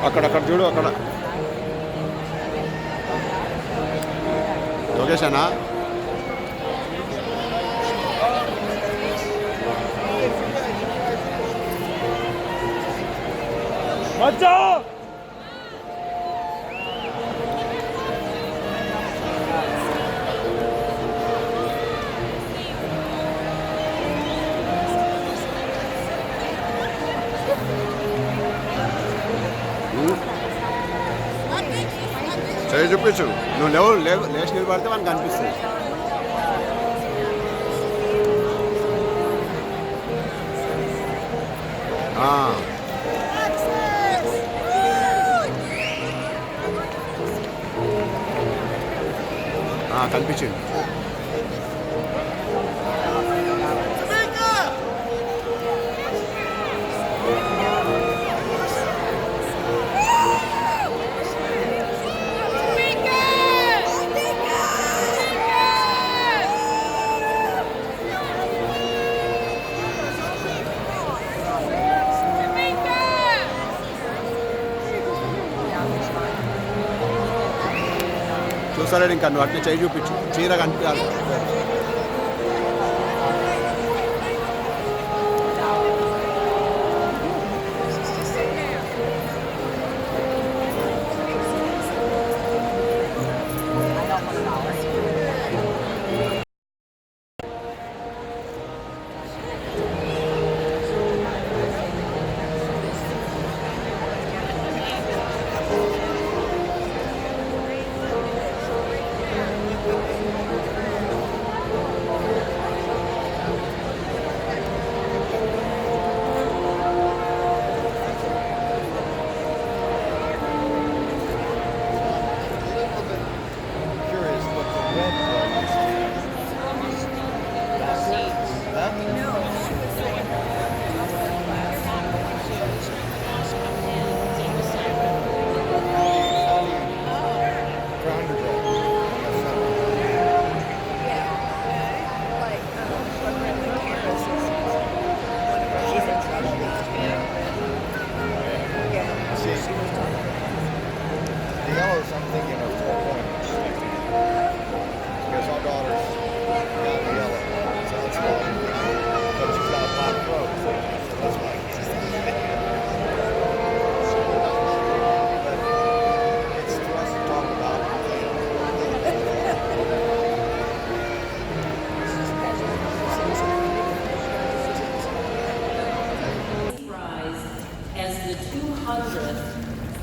అక్కడక్కడ చూడు అక్కడ యోగేష్ అన్నా మచ్చా చేయి చూపించు నువ్వు లేచి నిలబడితే మనకు అనిపిస్తుంది కనిపించింది చూసాడు ఇంకా నువ్వు అట్లా చేయి చూపించు చీర కనిపించాలి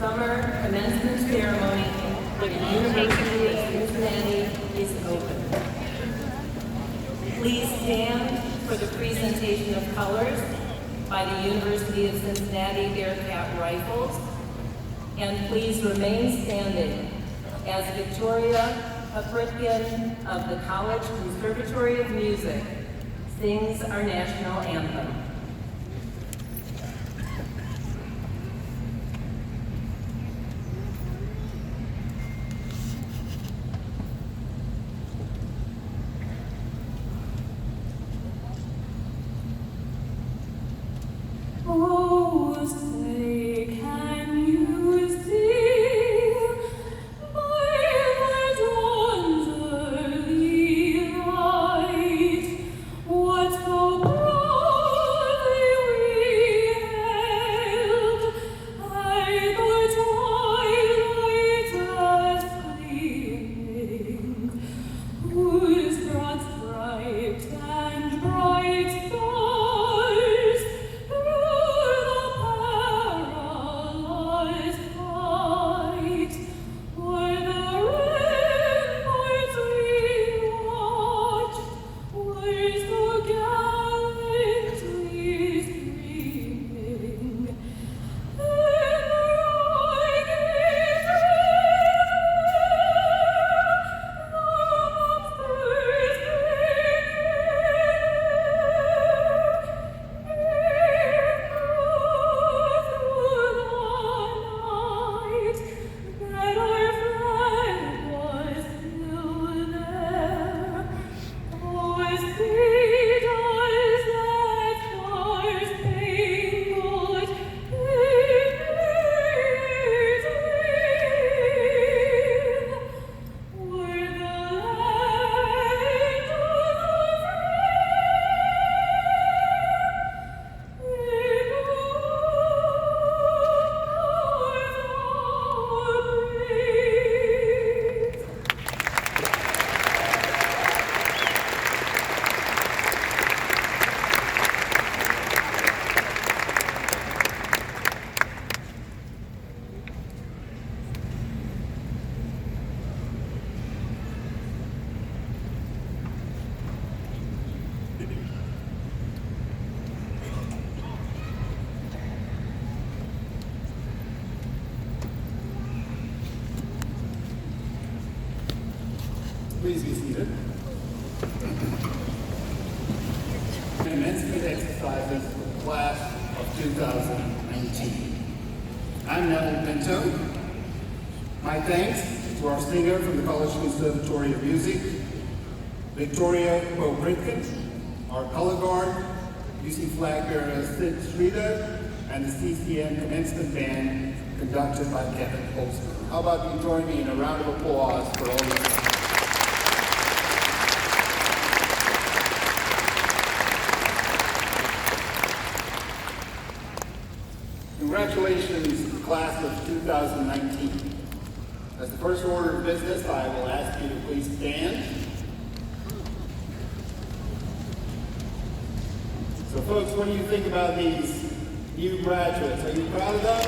Summer commencement ceremony for the University of Cincinnati is open. Please stand for the presentation of colors by the University of Cincinnati Bearcat Rifles, and please remain standing as Victoria Paprikyan of the College Conservatory of Music sings our national anthem. Oh, say, can you see by my dawn's early light what so bright Please be seated. Commencement exercises for the class of 2019. I'm Neville Pinto. My thanks to our singer from the College Conservatory of Music, Victoria Bobritkin, our color guard, UC flag bearer Sid Shrida, and the CCM commencement band conducted by Kevin Holzman. How about you join me in a round of applause for all these. Congratulations, class of 2019. As the first order of business, I will ask you to please stand. So folks, what do you think about these new graduates? Are you proud of them?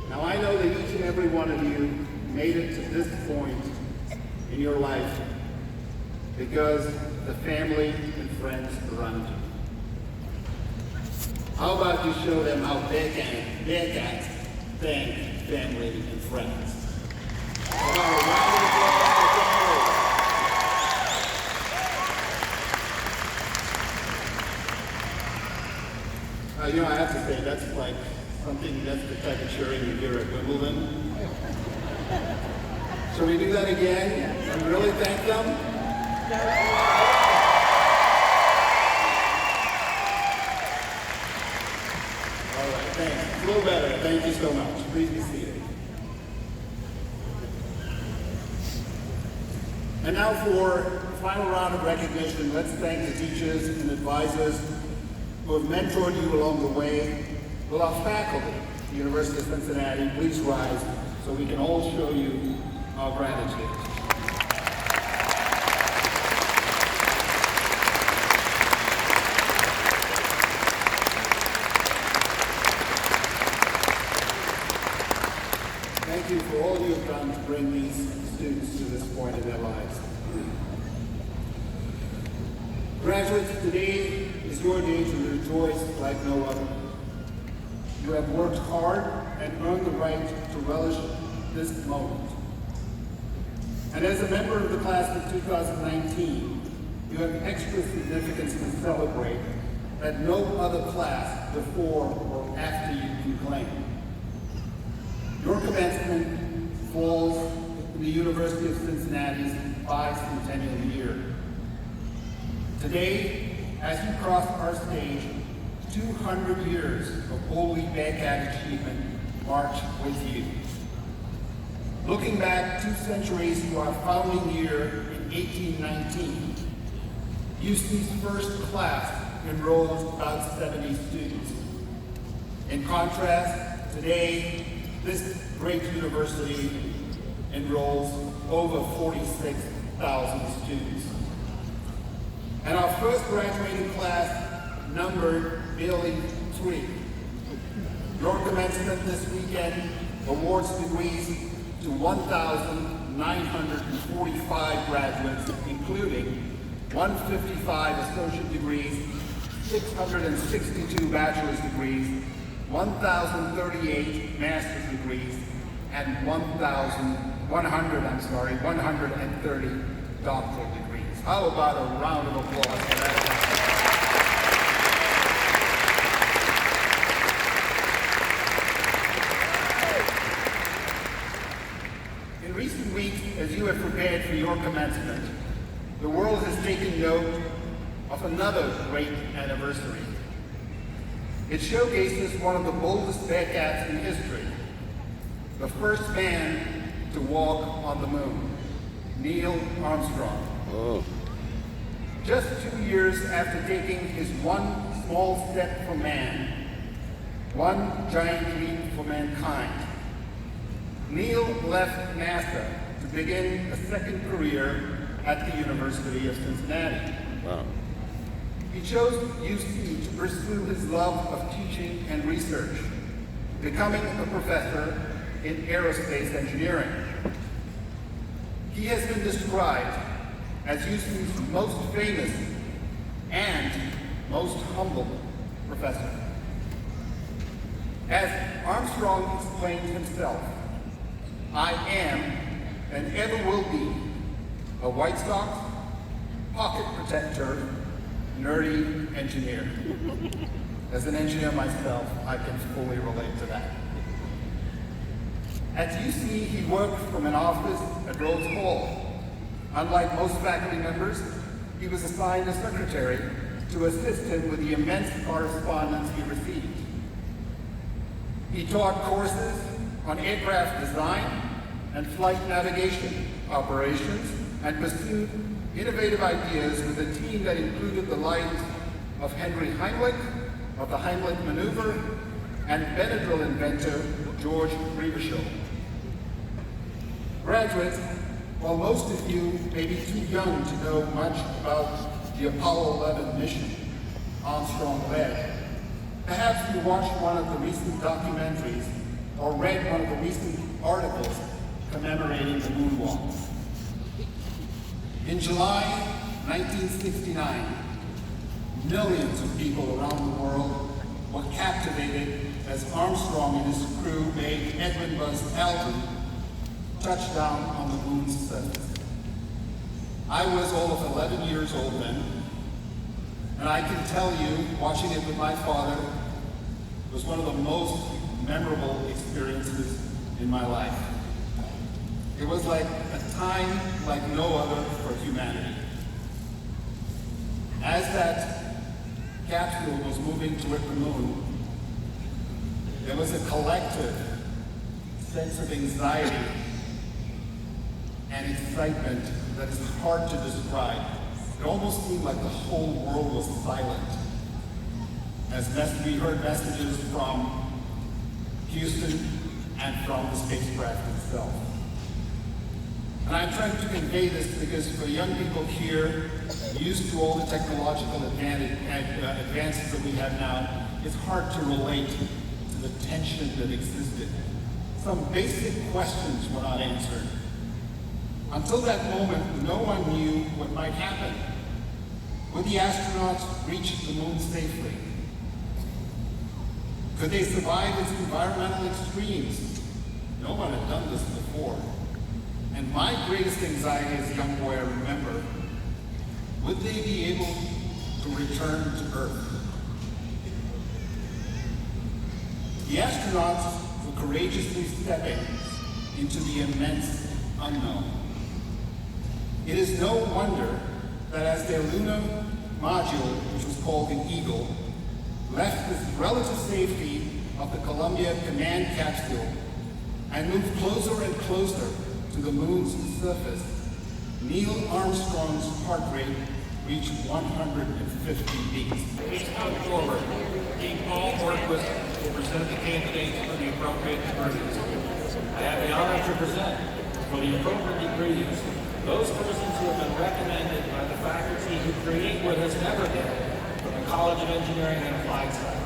Now I know that each and every one of you made it to this point in your life because the family and friends around you. How about you show them how Bearcats thank family and friends? How about a round of applause for family? I have to say, that's like something, that's the type of cheering you hear at Wimbledon. Shall we do that again and really thank them? All right, thanks. A little better. Thank you so much. Please be seated. And now for the final round of recognition, let's thank the teachers and advisors who have mentored you along the way. Will our faculty, the University of Cincinnati, please rise so we can all show you our gratitude. Thank you for all you have done to bring these students to this point in their lives. Graduates, today is your day to rejoice like no other. You have worked hard and earned the right to relish this moment. And as a member of the class of 2019, you have extra significance to celebrate that no other class before or after you can claim. Your commencement falls in the University of Cincinnati's bicentennial year. Today, as you cross our stage, 200 years of holy Bearcat achievement march with you. Looking back 2 centuries to our founding year in 1819, UC's first class enrolled about 70 students. In contrast, today, this great university enrolls over 46,000 students. And our first graduating class numbered merely 3. Your commencement this weekend awards degrees to 1,945 graduates, including 155 associate degrees, 662 bachelor's degrees, 1,038 master's degrees, and 130 doctoral degrees. How about a round of applause for that? In recent weeks, as you have prepared for your commencement, the world has taken note of another great anniversary. It showcases one of the boldest Bearcats in history, the first man to walk on the moon, Neil Armstrong. Oh. Just 2 years after taking his one small step for man, one giant leap for mankind, Neil left NASA to begin a second career at the University of Cincinnati. Wow. He chose UC to pursue his love of teaching and research, becoming a professor in aerospace engineering. He has been described as Houston's most famous and most humble professor. As Armstrong explained himself, I am and ever will be a White Sox pocket protector, nerdy engineer. As an engineer myself, I can fully relate to that. At UC, he worked from an office at Rhodes Hall. Unlike most faculty members, he was assigned a secretary to assist him with the immense correspondence he received. He taught courses on aircraft design and flight navigation operations and pursued innovative ideas with a team that included the likes of Henry Heimlich, of the Heimlich maneuver, and Benadryl inventor George Riebeschow. Graduates, while most of you may be too young to know much about the Apollo 11 mission Armstrong led, perhaps you watched one of the recent documentaries or read one of the recent articles commemorating the moonwalk. In July 1969, millions of people around the world were captivated as Armstrong and his crew made Edwin Buzz Aldrin touch down on the moon's surface. I was all of 11 years old then, and I can tell you, watching it with my father was one of the most memorable experiences in my life. It was like a time like no other for humanity. As that capsule was moving toward the moon, there was a collective sense of anxiety and excitement that is hard to describe. It almost seemed like the whole world was silent as we heard messages from Houston and from the spacecraft itself. And I'm trying to convey this because for young people here, used to all the technological advances that we have now, it's hard to relate to the tension that existed. Some basic questions were not answered. Until that moment, no one knew what might happen. Would the astronauts reach the moon safely? Could they survive its environmental extremes? No one had done this before. And my greatest anxiety as a young boy, I remember, would they be able to return to Earth? The astronauts were courageously stepping into the immense unknown. It is no wonder that as their lunar module, which was called the Eagle, left the relative safety of the Columbia command capsule and moved closer and closer to the moon's surface, Neil Armstrong's heart rate reached 150 beats. Please come forward. Team Paul Orquist will present the candidates for the appropriate degrees. I have the honor to present for the appropriate degrees those persons who have been recommended by the faculty who create what has never been from the College of Engineering and Applied Science.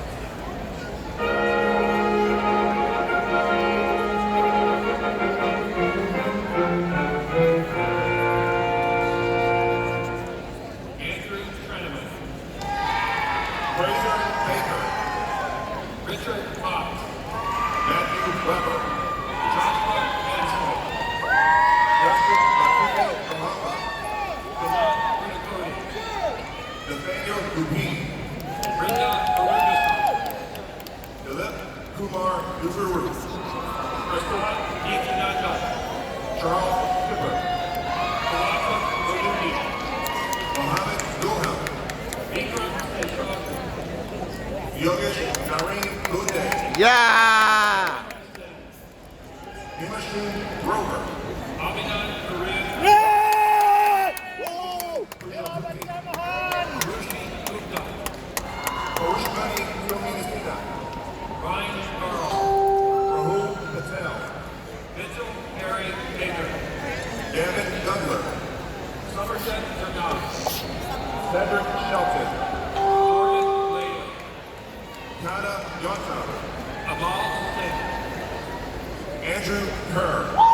Yogesh Graduation. Yeah! Cedric Shelton. Jordan Laley. Kana Johnson. Amal Singh. Andrew Kerr.